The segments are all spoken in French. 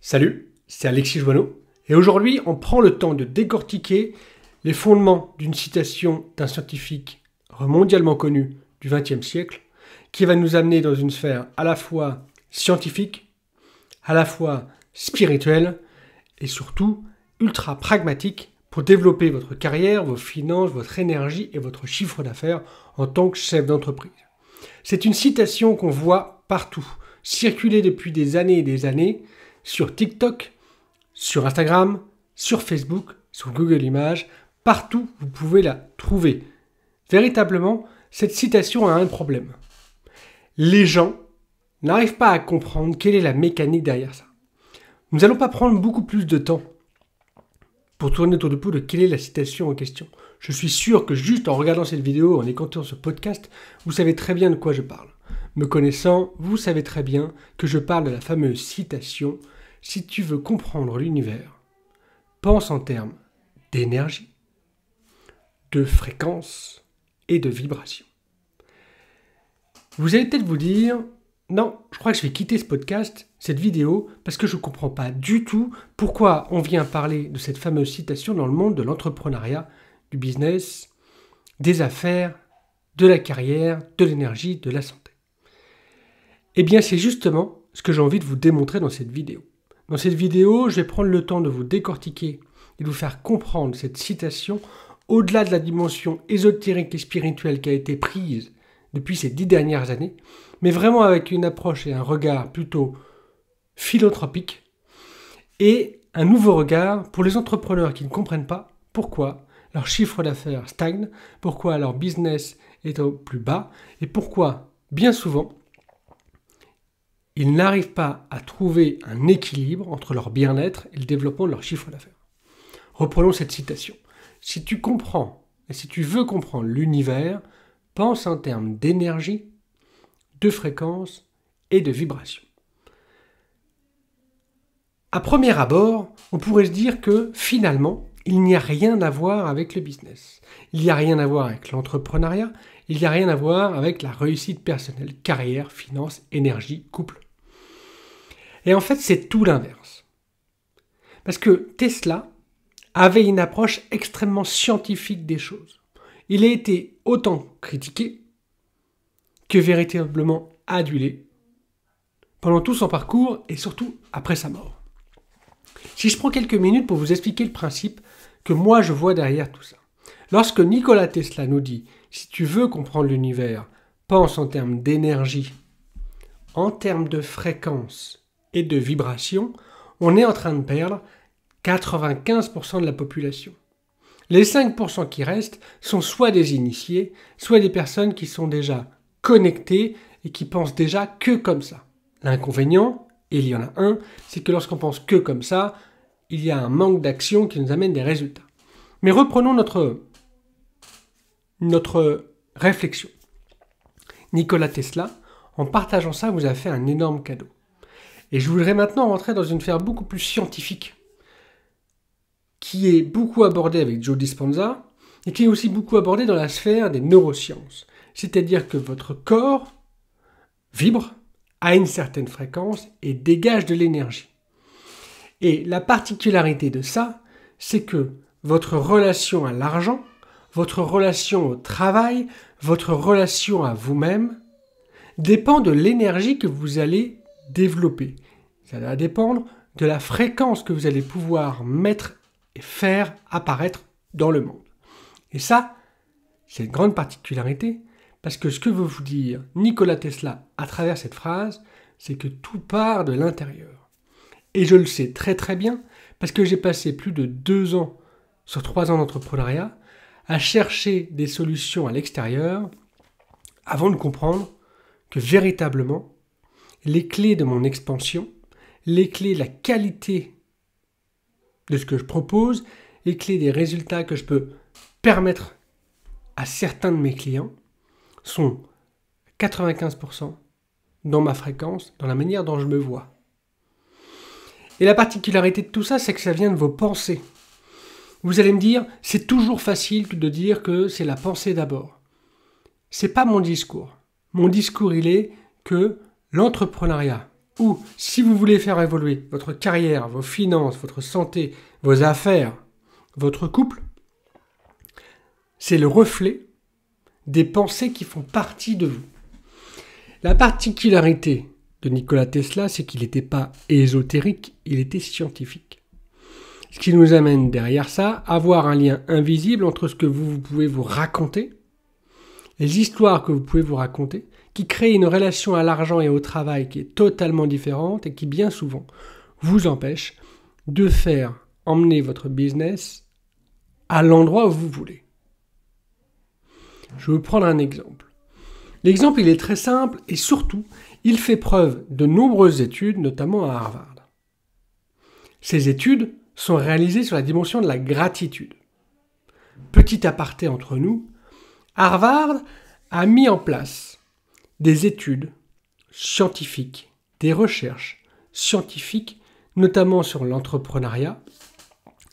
Salut, c'est Alexis Joanneau, et aujourd'hui on prend le temps de décortiquer les fondements d'une citation d'un scientifique mondialement connu du XXe siècle, qui va nous amener dans une sphère à la fois scientifique, à la fois spirituelle, et surtout ultra pragmatique pour développer votre carrière, vos finances, votre énergie et votre chiffre d'affaires en tant que chef d'entreprise. C'est une citation qu'on voit partout, circuler depuis des années et des années, sur TikTok, sur Instagram, sur Facebook, sur Google Images, partout vous pouvez la trouver. Véritablement, cette citation a un problème. Les gens n'arrivent pas à comprendre quelle est la mécanique derrière ça. Nous n'allons pas prendre beaucoup plus de temps pour tourner autour du pot de quelle est la citation en question. Je suis sûr que juste en regardant cette vidéo, en écoutant ce podcast, vous savez très bien de quoi je parle. Me connaissant, vous savez très bien que je parle de la fameuse citation « Si tu veux comprendre l'univers, pense en termes d'énergie, de fréquence et de vibration. » Vous allez peut-être vous dire « Non, je crois que je vais quitter ce podcast, cette vidéo, parce que je ne comprends pas du tout pourquoi on vient parler de cette fameuse citation dans le monde de l'entrepreneuriat, du business, des affaires, de la carrière, de l'énergie, de la santé. » Eh bien, c'est justement ce que j'ai envie de vous démontrer dans cette vidéo. Dans cette vidéo, je vais prendre le temps de vous décortiquer et de vous faire comprendre cette citation au-delà de la dimension ésotérique et spirituelle qui a été prise depuis ces 10 dernières années, mais vraiment avec une approche et un regard plutôt philanthropique et un nouveau regard pour les entrepreneurs qui ne comprennent pas pourquoi leur chiffre d'affaires stagne, pourquoi leur business est au plus bas et pourquoi, bien souvent, ils n'arrivent pas à trouver un équilibre entre leur bien-être et le développement de leur chiffre d'affaires. Reprenons cette citation. Si tu comprends et si tu veux comprendre l'univers, pense en termes d'énergie, de fréquence et de vibration. À premier abord, on pourrait se dire que finalement, il n'y a rien à voir avec le business. Il n'y a rien à voir avec l'entrepreneuriat, il n'y a rien à voir avec la réussite personnelle, carrière, finance, énergie, couple. Et en fait, c'est tout l'inverse. Parce que Tesla avait une approche extrêmement scientifique des choses. Il a été autant critiqué que véritablement adulé pendant tout son parcours et surtout après sa mort. Si je prends quelques minutes pour vous expliquer le principe que moi je vois derrière tout ça. Lorsque Nikola Tesla nous dit « Si tu veux comprendre l'univers, pense en termes d'énergie, en termes de fréquence et de vibration », on est en train de perdre 95% de la population. Les 5% qui restent sont soit des initiés, soit des personnes qui sont déjà connectées et qui pensent déjà que comme ça. L'inconvénient, et il y en a un, c'est que lorsqu'on pense que comme ça, il y a un manque d'action qui nous amène des résultats. Mais reprenons notre réflexion. Nikola Tesla, en partageant ça, vous a fait un énorme cadeau. Et je voudrais maintenant rentrer dans une sphère beaucoup plus scientifique, qui est beaucoup abordée avec Joe Dispenza, et qui est aussi beaucoup abordée dans la sphère des neurosciences. C'est-à-dire que votre corps vibre à une certaine fréquence et dégage de l'énergie. Et la particularité de ça, c'est que votre relation à l'argent, votre relation au travail, votre relation à vous-même, dépend de l'énergie que vous allez développer. Ça va dépendre de la fréquence que vous allez pouvoir mettre et faire apparaître dans le monde. Et ça, c'est une grande particularité, parce que ce que veut vous dire Nikola Tesla à travers cette phrase, c'est que tout part de l'intérieur. Et je le sais très très bien, parce que j'ai passé plus de 2 ans sur 3 ans d'entrepreneuriat à chercher des solutions à l'extérieur avant de comprendre que véritablement, les clés de mon expansion, les clés de la qualité de ce que je propose, les clés des résultats que je peux permettre à certains de mes clients sont 95% dans ma fréquence, dans la manière dont je me vois. Et la particularité de tout ça, c'est que ça vient de vos pensées. Vous allez me dire, c'est toujours facile de dire que c'est la pensée d'abord. C'est pas mon discours. Mon discours, il est que l'entrepreneuriat Ou si vous voulez faire évoluer votre carrière, vos finances, votre santé, vos affaires, votre couple, c'est le reflet des pensées qui font partie de vous. La particularité de Nikola Tesla, c'est qu'il n'était pas ésotérique, il était scientifique. Ce qui nous amène derrière ça, à avoir un lien invisible entre ce que vous pouvez vous raconter, les histoires que vous pouvez vous raconter, qui créent une relation à l'argent et au travail qui est totalement différente et qui bien souvent vous empêche de faire emmener votre business à l'endroit où vous voulez. Je vais vous prendre un exemple. L'exemple, il est très simple et surtout, il fait preuve de nombreuses études, notamment à Harvard. Ces études sont réalisées sur la dimension de la gratitude. Petit aparté entre nous, Harvard a mis en place des études scientifiques, des recherches scientifiques, notamment sur l'entrepreneuriat,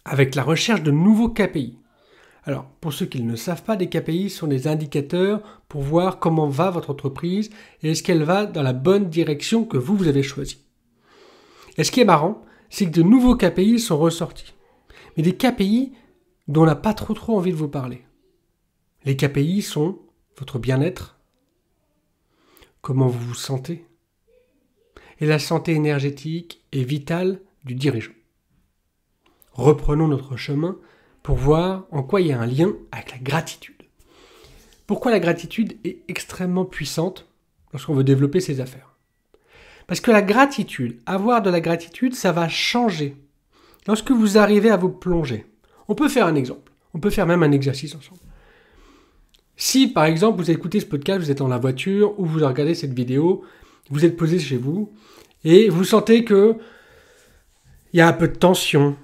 avec la recherche de nouveaux KPI. Alors, pour ceux qui ne le savent pas, des KPI sont des indicateurs pour voir comment va votre entreprise et est-ce qu'elle va dans la bonne direction que vous avez choisie. Et ce qui est marrant, c'est que de nouveaux KPI sont ressortis. Mais des KPI dont on n'a pas trop envie de vous parler. Les KPI sont votre bien-être, comment vous vous sentez, et la santé énergétique et vitale du dirigeant. Reprenons notre chemin pour voir en quoi il y a un lien avec la gratitude. Pourquoi la gratitude est extrêmement puissante lorsqu'on veut développer ses affaires? Parce que la gratitude, avoir de la gratitude, ça va changer. Lorsque vous arrivez à vous plonger, on peut faire un exemple, on peut faire même un exercice ensemble. Si par exemple vous écoutez ce podcast, vous êtes dans la voiture ou vous regardez cette vidéo, vous êtes posé chez vous et vous sentez que il y a un peu de tension,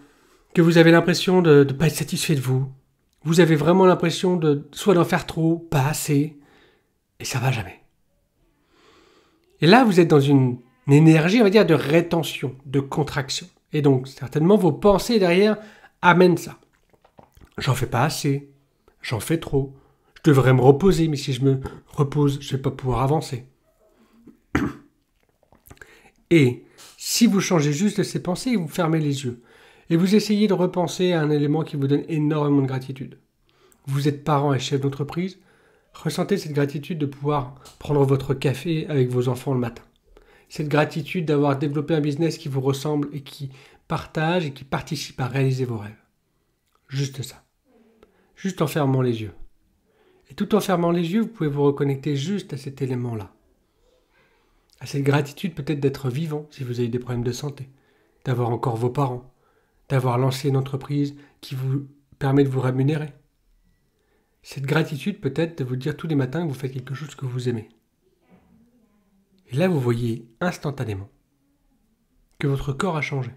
que vous avez l'impression de ne pas être satisfait de vous, vous avez vraiment l'impression de soit d'en faire trop, pas assez, et ça va jamais. Et là, vous êtes dans une énergie, on va dire, de rétention, de contraction. Et donc, certainement, vos pensées derrière amènent ça. J'en fais pas assez, j'en fais trop, je devrais me reposer, mais si je me repose, je ne vais pas pouvoir avancer. Et si vous changez juste de ces pensées, vous fermez les yeux, et vous essayez de repenser à un élément qui vous donne énormément de gratitude. Vous êtes parent et chef d'entreprise, ressentez cette gratitude de pouvoir prendre votre café avec vos enfants le matin. Cette gratitude d'avoir développé un business qui vous ressemble et qui partage et qui participe à réaliser vos rêves. Juste ça. Juste en fermant les yeux. Et tout en fermant les yeux, vous pouvez vous reconnecter juste à cet élément-là. À cette gratitude peut-être d'être vivant si vous avez des problèmes de santé, d'avoir encore vos parents, d'avoir lancé une entreprise qui vous permet de vous rémunérer. Cette gratitude peut-être de vous dire tous les matins que vous faites quelque chose que vous aimez. Et là, vous voyez instantanément que votre corps a changé.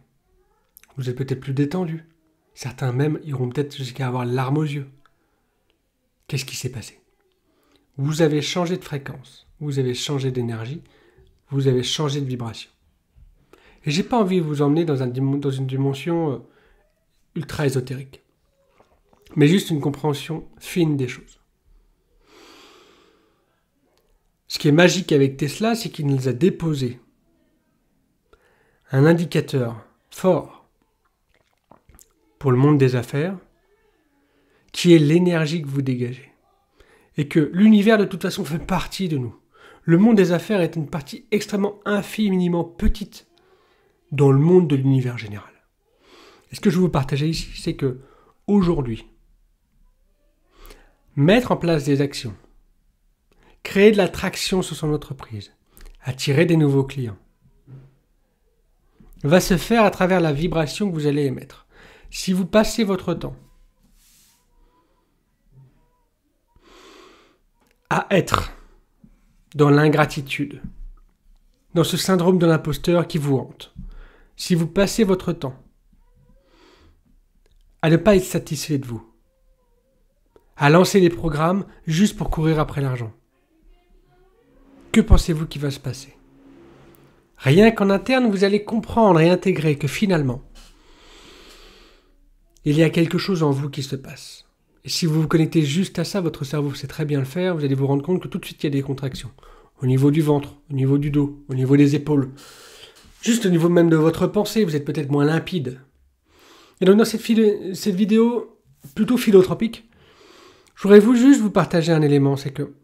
Vous êtes peut-être plus détendu. Certains même iront peut-être jusqu'à avoir les larmes aux yeux. Qu'est-ce qui s'est passé? Vous avez changé de fréquence, vous avez changé d'énergie, vous avez changé de vibration. Et j'ai pas envie de vous emmener dans une dimension ultra ésotérique, mais juste une compréhension fine des choses. Ce qui est magique avec Tesla, c'est qu'il nous a déposé un indicateur fort pour le monde des affaires, qui est l'énergie que vous dégagez. Et que l'univers, de toute façon, fait partie de nous. Le monde des affaires est une partie extrêmement infiniment petite dans le monde de l'univers général. Et ce que je veux vous partager ici, c'est que aujourd'hui, mettre en place des actions, créer de l'attraction sur son entreprise, attirer des nouveaux clients, va se faire à travers la vibration que vous allez émettre. Si vous passez votre temps à être dans l'ingratitude, dans ce syndrome de l'imposteur qui vous hante, si vous passez votre temps à ne pas être satisfait de vous, à lancer des programmes juste pour courir après l'argent, que pensez-vous qu'il va se passer? Rien qu'en interne, vous allez comprendre et intégrer que finalement, il y a quelque chose en vous qui se passe. Et si vous vous connectez juste à ça, votre cerveau sait très bien le faire, vous allez vous rendre compte que tout de suite il y a des contractions. Au niveau du ventre, au niveau du dos, au niveau des épaules, Juste au niveau même de votre pensée, vous êtes peut-être moins limpide. Et donc dans cette vidéo plutôt philotropique, je voudrais juste vous partager un élément, c'est que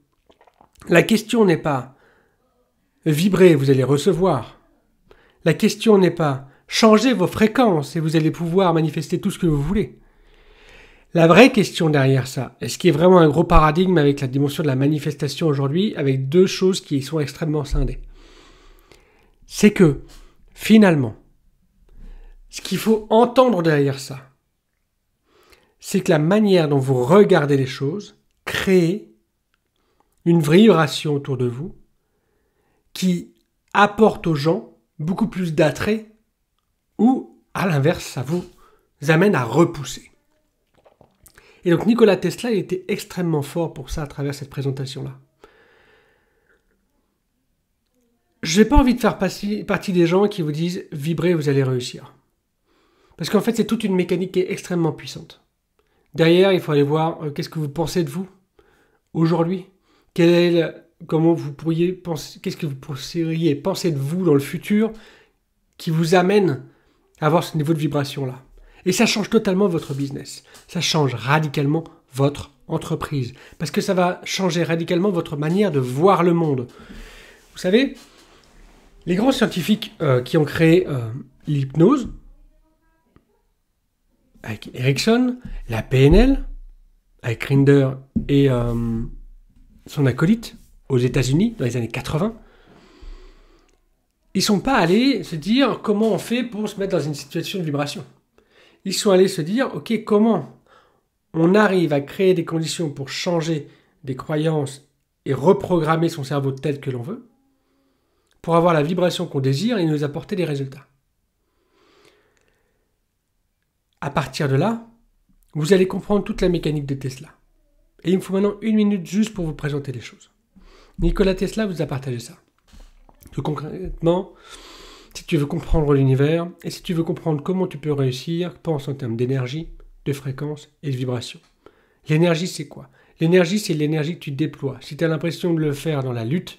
la question n'est pas vibrer, vous allez recevoir. La question n'est pas changer vos fréquences et vous allez pouvoir manifester tout ce que vous voulez. La vraie question derrière ça, et ce qui est vraiment un gros paradigme avec la dimension de la manifestation aujourd'hui, avec deux choses qui sont extrêmement scindées, c'est que finalement, ce qu'il faut entendre derrière ça, c'est que la manière dont vous regardez les choses crée une vibration autour de vous qui apporte aux gens beaucoup plus d'attrait ou, à l'inverse, ça vous amène à repousser. Et donc Nikola Tesla, il était extrêmement fort pour ça à travers cette présentation-là. Je n'ai pas envie de faire partie des gens qui vous disent « vibrez, vous allez réussir ». Parce qu'en fait, c'est toute une mécanique qui est extrêmement puissante. Derrière, il faut aller voir qu'est-ce que vous pensez de vous aujourd'hui. Comment vous pourriez penser, qu'est-ce que vous pourriez penser de vous dans le futur qui vous amène à avoir ce niveau de vibration-là. Et ça change totalement votre business. Ça change radicalement votre entreprise. Parce que ça va changer radicalement votre manière de voir le monde. Vous savez, les grands scientifiques qui ont créé l'hypnose, avec Erickson, la PNL, avec Grinder et son acolyte aux États-Unis dans les années 80, ils ne sont pas allés se dire comment on fait pour se mettre dans une situation de vibration. Ils sont allés se dire, ok, comment on arrive à créer des conditions pour changer des croyances et reprogrammer son cerveau tel que l'on veut, pour avoir la vibration qu'on désire et nous apporter des résultats. À partir de là, vous allez comprendre toute la mécanique de Tesla. Et il me faut maintenant 1 minute juste pour vous présenter les choses. Nikola Tesla vous a partagé ça. Donc concrètement, si tu veux comprendre l'univers et si tu veux comprendre comment tu peux réussir, pense en termes d'énergie, de fréquence et de vibration. L'énergie, c'est quoi? L'énergie, c'est l'énergie que tu déploies. Si tu as l'impression de le faire dans la lutte,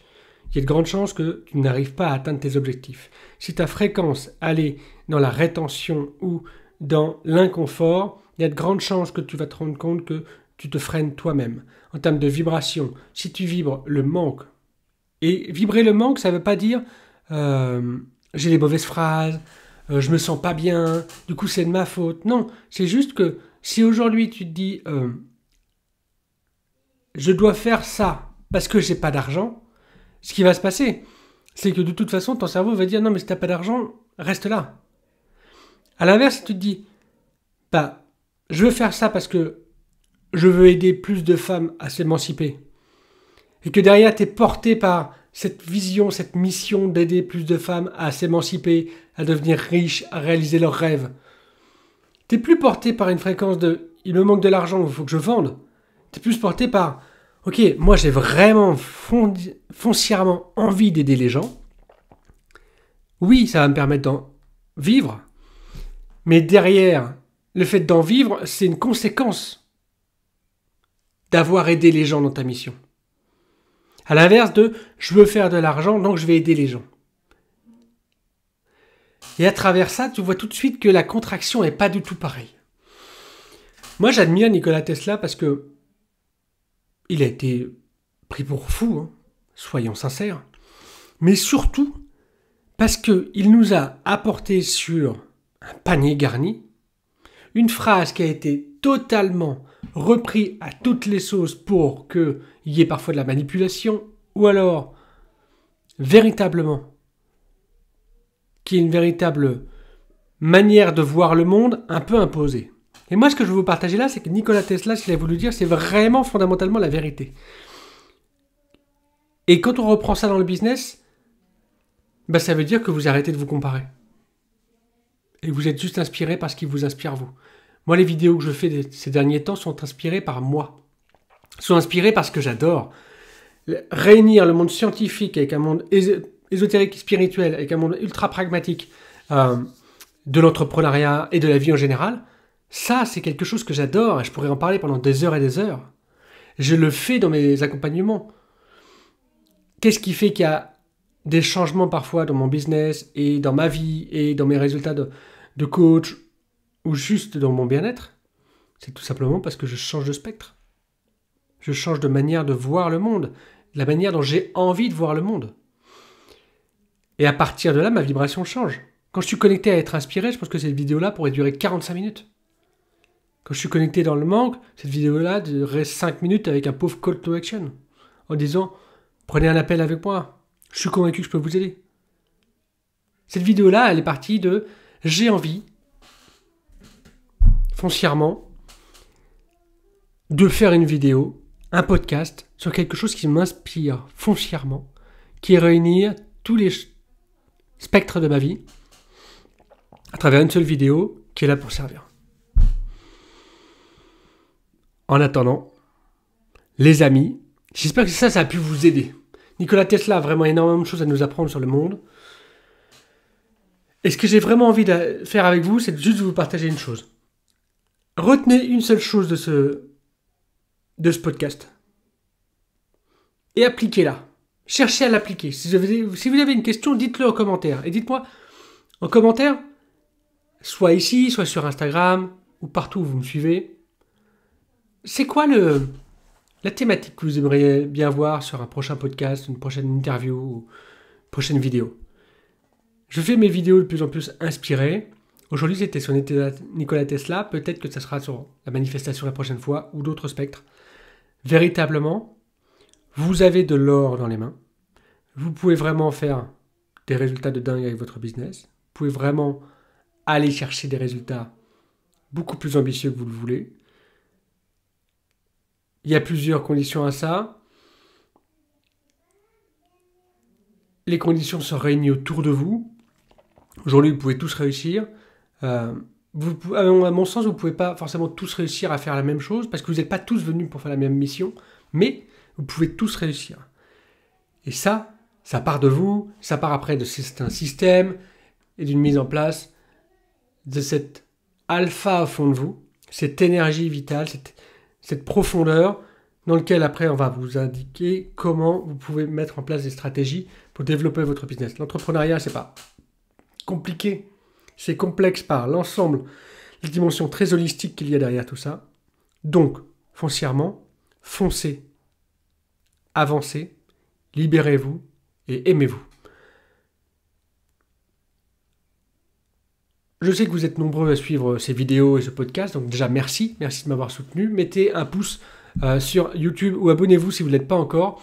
il y a de grandes chances que tu n'arrives pas à atteindre tes objectifs. Si ta fréquence allait dans la rétention ou dans l'inconfort, il y a de grandes chances que tu vas te rendre compte que tu te freines toi-même. En termes de vibration, si tu vibres le manque, et vibrer le manque, ça ne veut pas dire j'ai les mauvaises phrases, je me sens pas bien, du coup c'est de ma faute. Non, c'est juste que si aujourd'hui tu te dis je dois faire ça parce que j'ai pas d'argent, ce qui va se passer, c'est que de toute façon ton cerveau va dire non mais si t'as pas d'argent, reste là. À l'inverse, si tu te dis bah je veux faire ça parce que je veux aider plus de femmes à s'émanciper, et que derrière tu es porté par cette vision, cette mission d'aider plus de femmes à s'émanciper, à devenir riches, à réaliser leurs rêves. Tu n'es plus porté par une fréquence de « il me manque de l'argent, il faut que je vende ». Tu es plus porté par « ok, moi j'ai vraiment foncièrement envie d'aider les gens. Oui, ça va me permettre d'en vivre, mais derrière, le fait d'en vivre, c'est une conséquence d'avoir aidé les gens dans ta mission. » À l'inverse de « je veux faire de l'argent, donc je vais aider les gens ». Et à travers ça, tu vois tout de suite que la contraction n'est pas du tout pareille. Moi, j'admire Nikola Tesla parce que il a été pris pour fou, hein, soyons sincères. Mais surtout parce qu'il nous a apporté sur un panier garni une phrase qui a été totalement repris à toutes les sauces pour qu'il y ait parfois de la manipulation, ou alors, véritablement, qu'il y ait une véritable manière de voir le monde un peu imposée. Et moi, ce que je veux vous partager là, c'est que Nikola Tesla, ce qu'il a voulu dire, c'est vraiment fondamentalement la vérité. Et quand on reprend ça dans le business, bah, ça veut dire que vous arrêtez de vous comparer. Et vous êtes juste inspiré par ce qui vous inspire vous. Moi, les vidéos que je fais ces derniers temps sont inspirées par moi. Sont inspirées par ce que j'adore. Réunir le monde scientifique avec un monde ésotérique, spirituel, avec un monde ultra pragmatique de l'entrepreneuriat et de la vie en général, ça, c'est quelque chose que j'adore et je pourrais en parler pendant des heures et des heures. Je le fais dans mes accompagnements. Qu'est-ce qui fait qu'il y a des changements parfois dans mon business et dans ma vie et dans mes résultats de coach ou juste dans mon bien-être, c'est tout simplement parce que je change de spectre. Je change de manière de voir le monde, la manière dont j'ai envie de voir le monde. Et à partir de là, ma vibration change. Quand je suis connecté à être inspiré, je pense que cette vidéo-là pourrait durer 45 minutes. Quand je suis connecté dans le manque, cette vidéo-là durerait 5 minutes avec un pauvre call to action. En disant, prenez un appel avec moi. Je suis convaincu que je peux vous aider. Cette vidéo-là, elle est partie de j'ai envie, foncièrement, de faire une vidéo, un podcast, sur quelque chose qui m'inspire foncièrement, qui réunit tous les spectres de ma vie à travers une seule vidéo qui est là pour servir. En attendant, les amis, j'espère que ça a pu vous aider. Nikola Tesla a vraiment énormément de choses à nous apprendre sur le monde. Et ce que j'ai vraiment envie de faire avec vous, c'est juste de vous partager une chose. Retenez une seule chose de ce podcast. Et appliquez-la. Cherchez à l'appliquer. Si vous avez une question, dites-le en commentaire. Et dites-moi en commentaire, soit ici, soit sur Instagram, ou partout où vous me suivez, c'est quoi la thématique que vous aimeriez bien voir sur un prochain podcast, une prochaine interview ou une prochaine vidéo. Je fais mes vidéos de plus en plus inspirées. Aujourd'hui, c'était sur Nikola Tesla. Peut-être que ça sera sur la manifestation la prochaine fois ou d'autres spectres. Véritablement, vous avez de l'or dans les mains. Vous pouvez vraiment faire des résultats de dingue avec votre business. Vous pouvez vraiment aller chercher des résultats beaucoup plus ambitieux que vous le voulez. Il y a plusieurs conditions à ça. Les conditions se réunissent autour de vous. Aujourd'hui, vous pouvez tous réussir. À mon sens, vous ne pouvez pas forcément tous réussir à faire la même chose parce que vous n'êtes pas tous venus pour faire la même mission, mais vous pouvez tous réussir. Et ça part de vous, ça part après d'un système et d'une mise en place de cet alpha au fond de vous, cette énergie vitale, cette profondeur dans laquelle après on va vous indiquer comment vous pouvez mettre en place des stratégies pour développer votre business. L'entrepreneuriat, c'est pas compliqué, c'est complexe par l'ensemble, les dimensions très holistiques qu'il y a derrière tout ça. Donc, foncièrement, foncez, avancez, libérez-vous et aimez-vous. Je sais que vous êtes nombreux à suivre ces vidéos et ce podcast, donc déjà merci de m'avoir soutenu. Mettez un pouce sur YouTube ou abonnez-vous si vous ne l'êtes pas encore.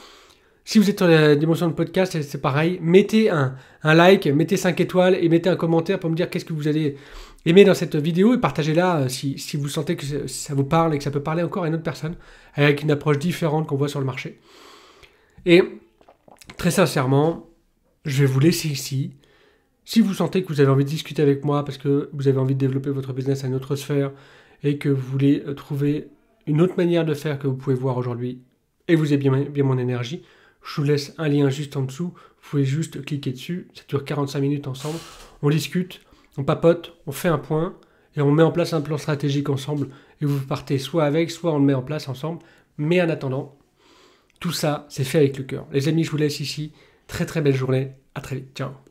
Si vous êtes dans la dimension de podcast, c'est pareil. Mettez un like, mettez 5 étoiles et mettez un commentaire pour me dire qu'est-ce que vous allez aimer dans cette vidéo et partagez-la si vous sentez que ça vous parle et que ça peut parler encore à une autre personne avec une approche différente qu'on voit sur le marché. Et très sincèrement, je vais vous laisser ici. Si vous sentez que vous avez envie de discuter avec moi parce que vous avez envie de développer votre business à une autre sphère et que vous voulez trouver une autre manière de faire que vous pouvez voir aujourd'hui et vous avez bien mon énergie, je vous laisse un lien juste en dessous. Vous pouvez juste cliquer dessus. Ça dure 45 minutes ensemble. On discute, on papote, on fait un point et on met en place un plan stratégique ensemble. Et vous partez soit avec, soit on le met en place ensemble. Mais en attendant, tout ça, c'est fait avec le cœur. Les amis, je vous laisse ici. Très très belle journée. À très vite. Ciao.